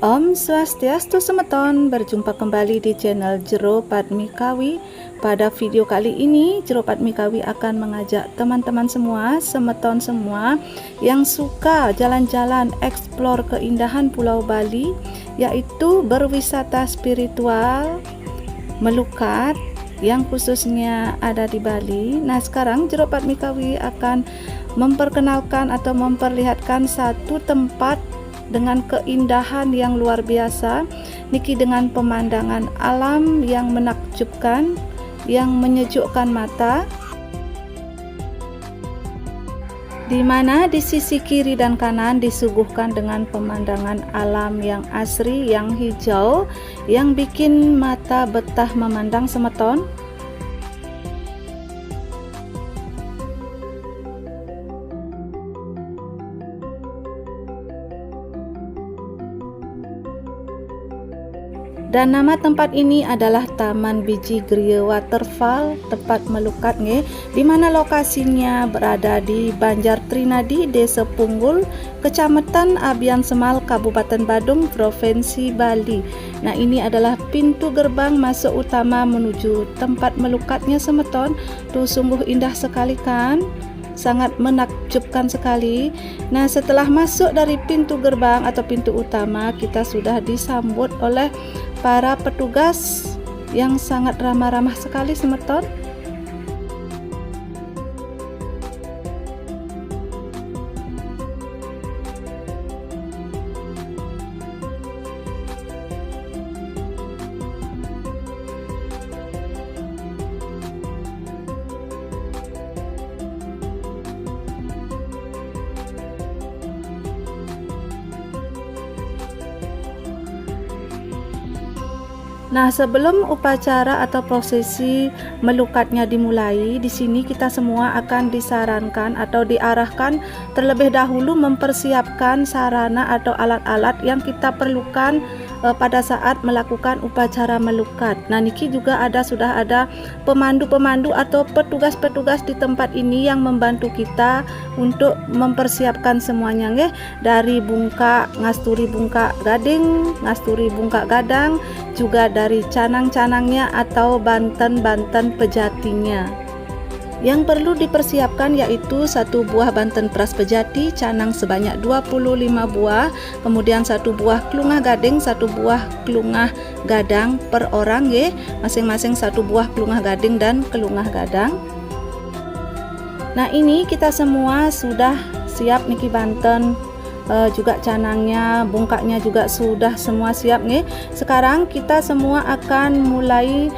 Om Swastiastu semeton, berjumpa kembali di channel Jero Padmikawi. Pada video kali ini Jero Padmikawi akan mengajak teman-teman semua, semeton semua yang suka jalan-jalan eksplor keindahan Pulau Bali, yaitu berwisata spiritual melukat yang khususnya ada di Bali. Nah, sekarang Jero Padmikawi akan memperkenalkan atau memperlihatkan satu tempat dengan keindahan yang luar biasa niki, dengan pemandangan alam yang menakjubkan, yang menyejukkan mata, di mana di sisi kiri dan kanan disuguhkan dengan pemandangan alam yang asri, yang hijau, yang bikin mata betah memandang semeton. Dan nama tempat ini adalah Taman Biji Gria Waterfall, tempat melukat nge, di mana lokasinya berada di Banjar Trinadi, Desa Punggul, Kecamatan Abian Semal, Kabupaten Badung, Provinsi Bali. Nah, ini adalah pintu gerbang masuk utama menuju tempat melukatnya semeton. Tuh sungguh indah sekali kan? Sangat menakjubkan sekali. Nah, setelah masuk dari pintu gerbang atau pintu utama, kita sudah disambut oleh para petugas yang sangat ramah-ramah sekali semeton. Nah, sebelum upacara atau prosesi melukatnya dimulai, di sini kita semua akan disarankan atau diarahkan terlebih dahulu mempersiapkan sarana atau alat-alat yang kita perlukan pada saat melakukan upacara melukat. Nah, niki juga sudah ada pemandu-pemandu atau petugas-petugas di tempat ini yang membantu kita untuk mempersiapkan semuanya nggih, dari bungka ngasturi bungka gading, ngasturi bungka gadang, juga dari canang-canangnya atau banten-banten pejatinya. Yang perlu dipersiapkan yaitu satu buah banten peras pejati canang sebanyak 25 buah, kemudian satu buah klungah gading, satu buah klungah gadang per orang ya, masing-masing satu buah klungah gading dan klungah gadang. Nah, ini kita semua sudah siap niki banten, juga canangnya, bungkaknya juga sudah semua siap nih. Sekarang kita semua akan mulai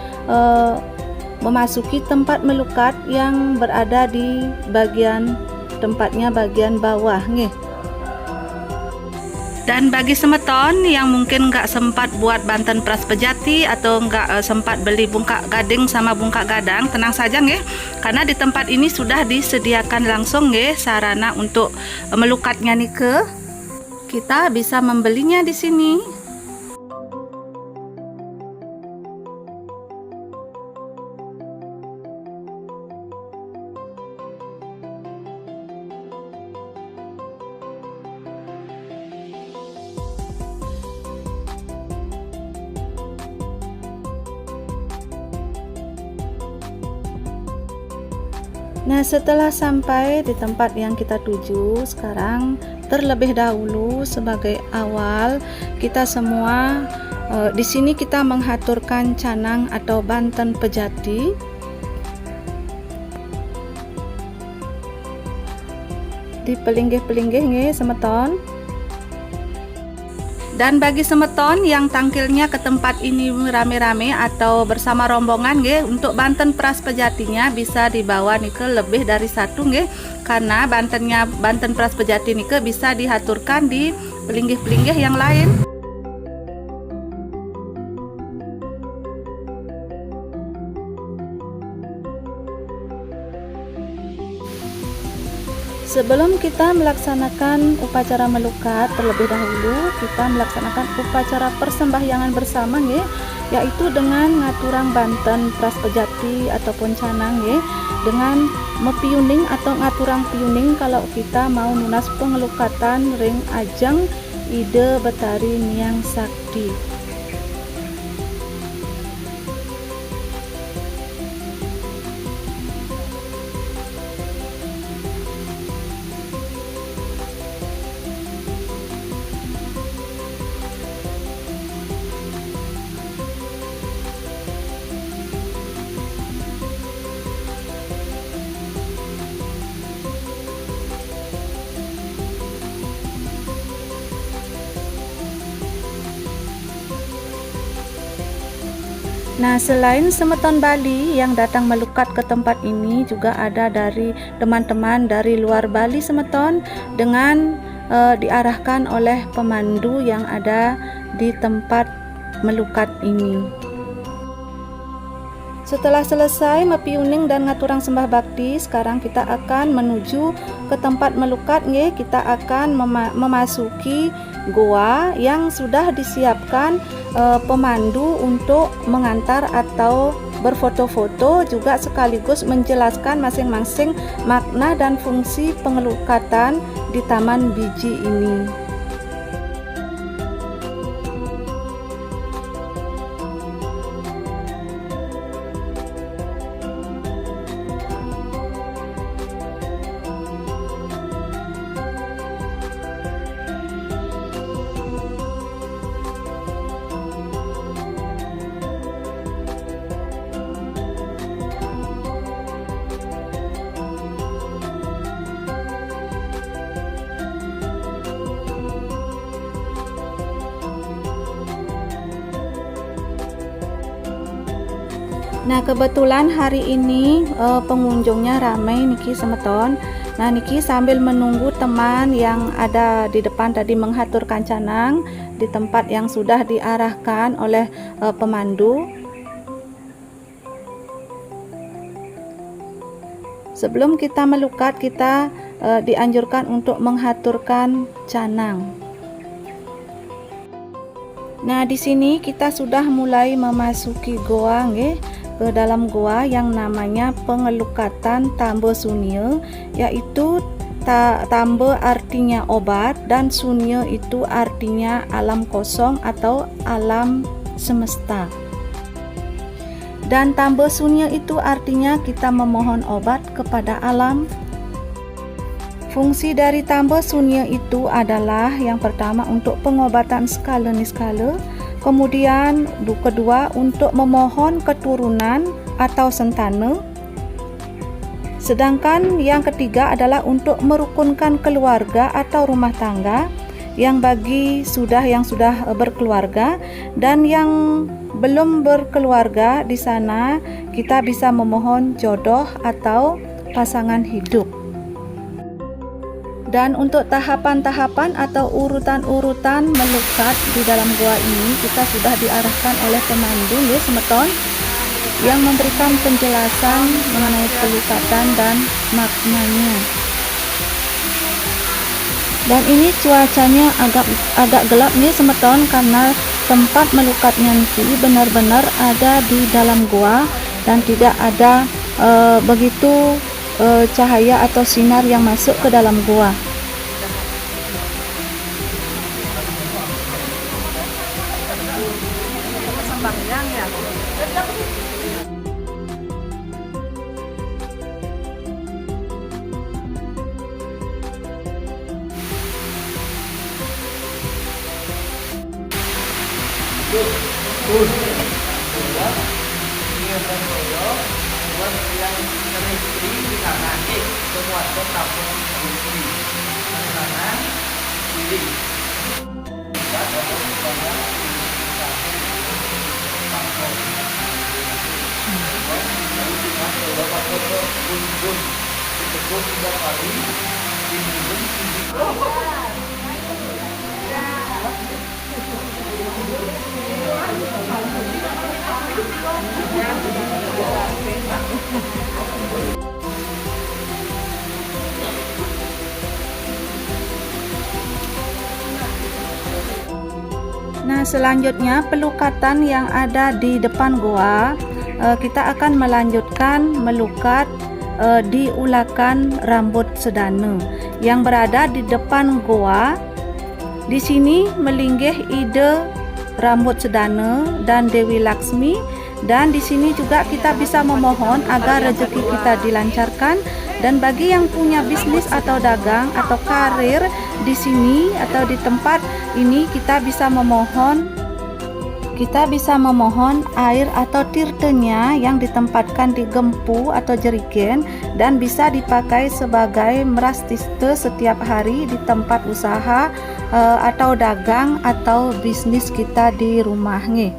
memasuki tempat melukat yang berada di bagian tempatnya bagian bawah nih. Dan bagi semeton yang mungkin nggak sempat buat banten peras pejati atau nggak sempat beli bungkak gading sama bungkak gadang, tenang saja nggih, karena di tempat ini sudah disediakan langsung nggih sarana untuk melukatnya nih ke. Kita bisa membelinya di sini. Nah, setelah sampai di tempat yang kita tuju, sekarang terlebih dahulu sebagai awal kita semua di sini kita menghaturkan canang atau banten pejati. Dipelinggih-pelinggih nggih semeton. Dan bagi semeton yang tangkilnya ke tempat ini rame-rame atau bersama rombongan nggih, untuk banten peras pejatinya bisa dibawa nike lebih dari satu nggih, karena banten peras pejati nike bisa dihaturkan di pelinggih-pelinggih yang lain. Sebelum kita melaksanakan upacara melukat, terlebih dahulu kita melaksanakan upacara persembahyangan bersama nggih, yaitu dengan ngaturang banten peras pejati ataupun canang nggih, dengan mepiuning atau ngaturang piuning kalau kita mau nunas pengelukatan ring ajeng Ide Betari Niang Sakti. Nah, selain semeton Bali yang datang melukat ke tempat ini, juga ada dari teman-teman dari luar Bali semeton dengan diarahkan oleh pemandu yang ada di tempat melukat ini. Setelah selesai mepiuning dan ngaturang sembah bakti, sekarang kita akan menuju ke tempat melukat nggih. Kita akan memasuki goa yang sudah disiapkan pemandu untuk mengantar atau berfoto-foto, juga sekaligus menjelaskan masing-masing makna dan fungsi pengelukatan di Taman Biji ini. Nah, kebetulan hari ini pengunjungnya ramai niki semeton. Nah, niki sambil menunggu teman yang ada di depan tadi menghaturkan canang di tempat yang sudah diarahkan oleh pemandu. Sebelum kita melukat, kita dianjurkan untuk menghaturkan canang. Nah, di sini kita sudah mulai memasuki goa nggih, ke dalam goa yang namanya pengelukatan Tambe Sunya, yaitu Tambe artinya obat dan Sunya itu artinya alam kosong atau alam semesta. Dan Tambe Sunya itu artinya kita memohon obat kepada alam. Fungsi dari Tambe Sunya itu adalah yang pertama untuk pengobatan skala niskala, kemudian kedua untuk memohon keturunan atau sentana, sedangkan yang ketiga adalah untuk merukunkan keluarga atau rumah tangga yang sudah berkeluarga, dan yang belum berkeluarga di sana kita bisa memohon jodoh atau pasangan hidup. Dan untuk tahapan-tahapan atau urutan-urutan melukat di dalam goa ini kita sudah diarahkan oleh pemandu ya semeton, yang memberikan penjelasan mengenai pelukatan dan maknanya. Dan ini cuacanya agak gelap nih semeton, karena tempat melukatnya ini benar-benar ada di dalam goa dan tidak ada begitu cahaya atau sinar yang masuk ke dalam goa. Nah, selanjutnya pelukatan yang ada di depan goa, kita akan melanjutkan melukat di ulakan rambut sedana yang berada di depan goa. Di sini melinggih ide rambut sedana dan Dewi Laksmi, dan di sini juga kita bisa memohon agar rezeki kita dilancarkan. Dan bagi yang punya bisnis atau dagang atau karir di sini atau di tempat ini, kita bisa memohon air atau tirtenya yang ditempatkan di gempu atau jerigen dan bisa dipakai sebagai meras tiste setiap hari di tempat usaha atau dagang atau bisnis kita di rumah nih.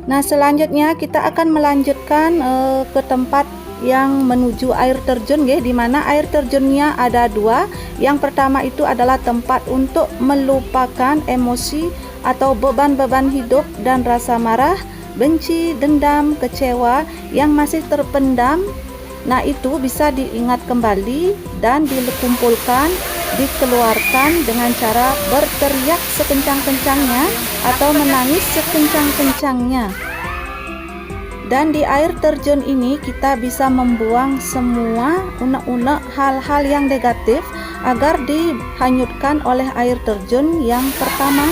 Nah, selanjutnya kita akan melanjutkan ke tempat yang menuju air terjun ya, di mana air terjunnya ada dua. Yang pertama itu adalah tempat untuk melupakan emosi atau beban-beban hidup dan rasa marah, benci, dendam, kecewa yang masih terpendam. Nah, itu bisa diingat kembali dan dikumpulkan, dikeluarkan dengan cara berteriak sekencang-kencangnya atau menangis sekencang-kencangnya. Dan di air terjun ini kita bisa membuang semua unek-unek hal-hal yang negatif agar dihanyutkan oleh air terjun yang pertama.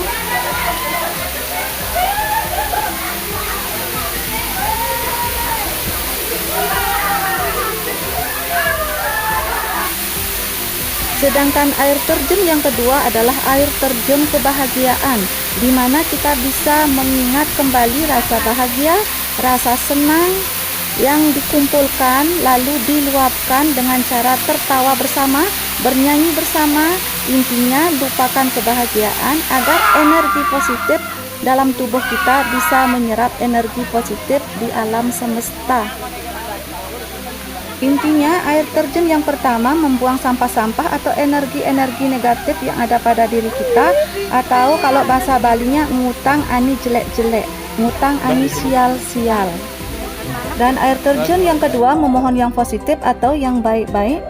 Sedangkan air terjun yang kedua adalah air terjun kebahagiaan, di mana kita bisa mengingat kembali rasa bahagia, rasa senang yang dikumpulkan lalu diluapkan dengan cara tertawa bersama, bernyanyi bersama. Intinya lupakan kebahagiaan agar energi positif dalam tubuh kita bisa menyerap energi positif di alam semesta. Intinya air terjun yang pertama membuang sampah-sampah atau energi-energi negatif yang ada pada diri kita, atau kalau bahasa Balinya ngutang ani jelek-jelek, ngutang ani sial-sial. Dan air terjun yang kedua memohon yang positif atau yang baik-baik.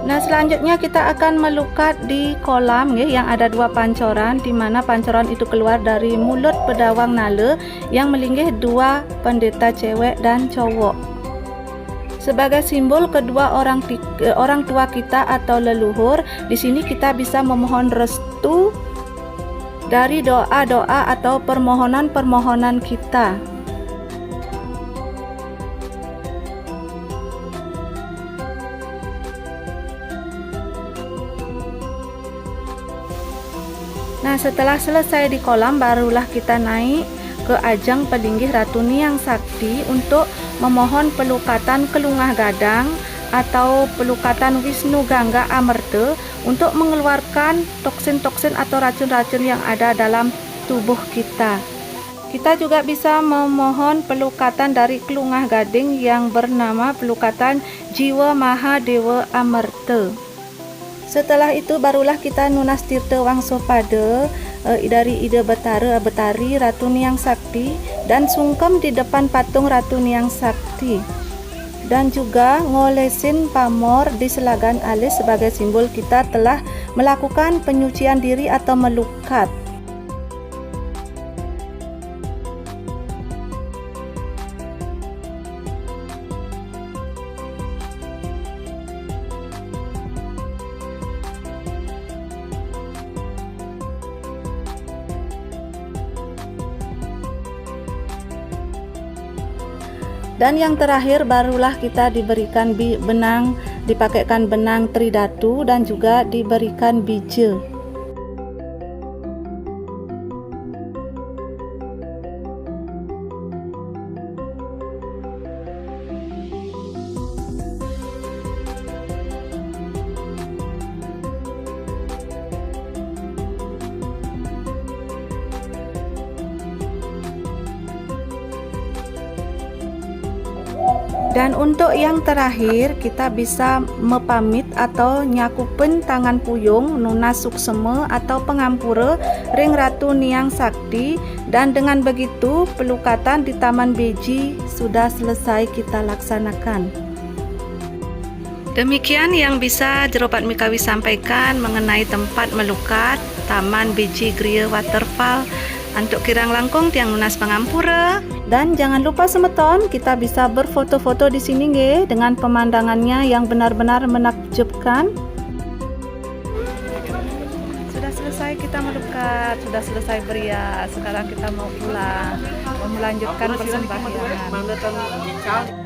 Nah, selanjutnya kita akan melukat di kolam ya, yang ada dua pancoran, di mana pancoran itu keluar dari mulut pedawang nala yang melinggih dua pendeta cewek dan cowok. Sebagai simbol kedua orang tua kita atau leluhur, di sini kita bisa memohon restu dari doa-doa atau permohonan-permohonan kita. Nah, setelah selesai di kolam, barulah kita naik ke ajang pelinggih Ratu Niang Sakti untuk memohon pelukatan Kelungah Gadang atau pelukatan Wisnu Gangga Amerta untuk mengeluarkan toksin-toksin atau racun-racun yang ada dalam tubuh kita. Kita juga bisa memohon pelukatan dari Kelungah Gading yang bernama pelukatan Jiwa Mahadewa Amerta. Setelah itu barulah kita nunas tirta wangsopada dari Ida Betari Ratu Niang Sakti dan sungkem di depan patung Ratu Niang Sakti, dan juga ngolesin pamor di selagan alis sebagai simbol kita telah melakukan penyucian diri atau melukat. Dan yang terakhir barulah kita diberikan benang, dipakaikan benang tridatu dan juga diberikan bija. Dan untuk yang terakhir kita bisa mepamit atau nyakupen tangan puyung Nuna Suksema atau pengampura ring Ratu Niang Sakti, dan dengan begitu pelukatan di Taman Beji sudah selesai kita laksanakan. Demikian yang bisa Jerobat Mikawi sampaikan mengenai tempat melukat Taman Beji Gria Waterfall untuk Kirang Langkung Tiang Nunas Pengampura. Dan jangan lupa semeton, kita bisa berfoto-foto di sini nge, dengan pemandangannya yang benar-benar menakjubkan. Sudah selesai kita melukat, sudah selesai berias. Sekarang kita mau pulang, mau melanjutkan persembahyangan.